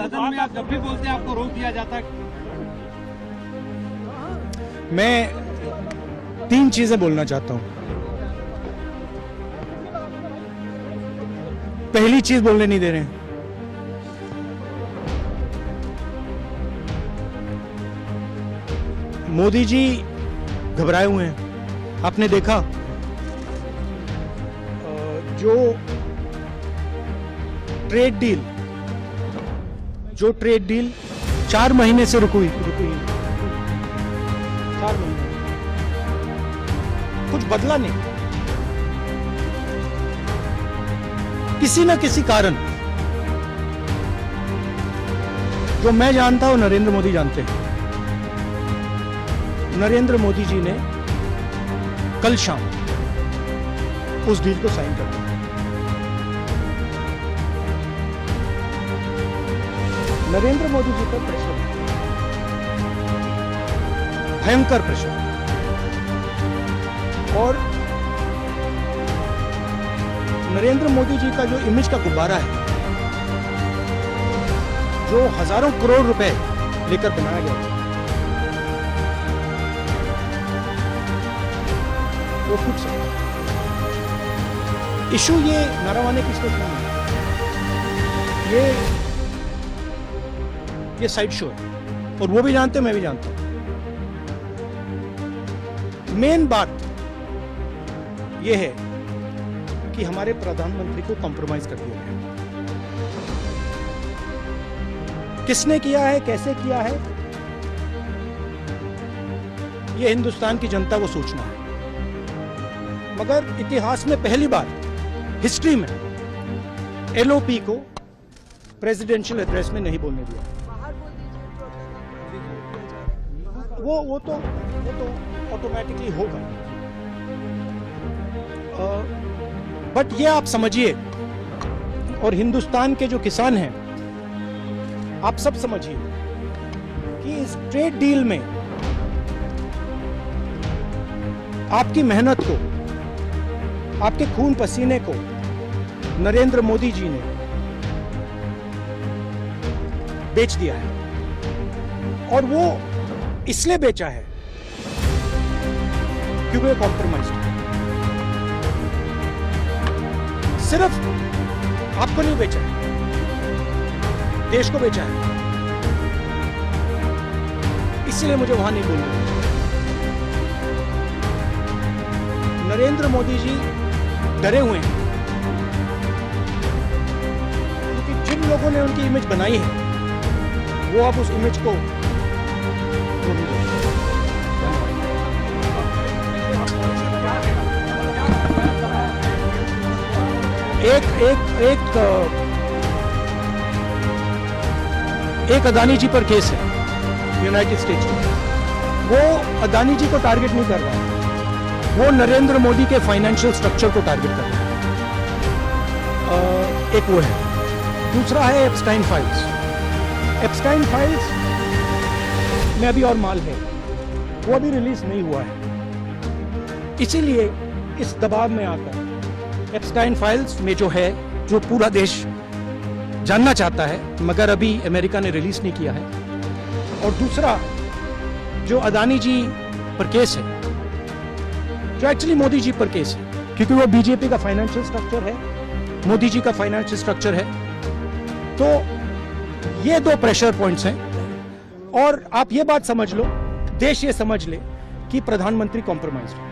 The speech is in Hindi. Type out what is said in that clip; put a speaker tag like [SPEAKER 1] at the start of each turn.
[SPEAKER 1] सदन में आप जब भी बोलते हैं आपको रोक दिया जाता है।
[SPEAKER 2] मैं 3 चीजें बोलना चाहता हूं। पहली चीज बोलने नहीं दे रहे हैं। मोदी जी घबराए हुए हैं। आपने देखा जो ट्रेड डील 4 महीने से रुकी 4 महीने कुछ बदला नहीं। किसी न किसी कारण जो मैं जानता हूं नरेंद्र मोदी जानते हैं। नरेंद्र मोदी जी ने कल शाम उस डील को साइन कर दिया। नरेंद्र मोदी जी पर प्रेशर, भयंकर प्रेशर, और नरेंद्र मोदी जी का जो इमेज का गुब्बारा है, जो हजारों करोड़ रुपए लेकर बनाया गया था, वो फूट सकता है। इशू ये नारावाने की स्टेट नहीं है, ये साइड शो है, और वो भी जानते हैं, मैं भी जानता हूं। मेन बात ये है कि हमारे प्रधानमंत्री को कॉम्प्रोमाइज कर दिया गया। किसने किया है, कैसे किया है, ये हिंदुस्तान की जनता को सोचना है। मगर इतिहास में पहली बार हिस्ट्री में एलओपी को प्रेसिडेंशियल एड्रेस में नहीं बोलने दिया। वो तो ऑटोमेटिकली होगा। बट ये आप समझिए, और हिंदुस्तान के जो किसान हैं, आप सब समझिए कि इस ट्रेड डील में आपकी मेहनत को, आपके खून पसीने को नरेंद्र मोदी जी ने बेच दिया है। और वो इसलिए बेचा है क्योंकि वो कॉम्प्रोमाइज है। सिर्फ आपको नहीं बेचा है, देश को बेचा है। इसलिए मुझे वहां नहीं बोलना। नरेंद्र मोदी जी डरे हुए हैं क्योंकि जिन लोगों ने उनकी इमेज बनाई है, वो अब उस इमेज को एक अदानी जी पर केस है यूनाइटेड स्टेट्स में। वो अदानी जी को टारगेट नहीं कर रहा है, वो नरेंद्र मोदी के फाइनेंशियल स्ट्रक्चर को टारगेट कर रहा है। एक वो है। दूसरा है एप्स्टाइन फाइल्स। एप्स्टाइन फाइल्स में अभी और माल है, वो अभी रिलीज नहीं हुआ है। इसीलिए इस दबाव में आकर एप्स्टाइन फाइल्स में जो है, जो पूरा देश जानना चाहता है, मगर अभी अमेरिका ने रिलीज नहीं किया है। और दूसरा जो अदानी जी पर केस है, जो एक्चुअली मोदी जी पर केस है, क्योंकि वो बीजेपी का फाइनेंशियल स्ट्रक्चर है, मोदी जी का फाइनेंशियल स्ट्रक्चर है। तो ये 2 प्रेशर पॉइंट्स हैं। और आप ये बात समझ लो, देश ये समझ ले कि प्रधानमंत्री कॉम्प्रोमाइज्ड है।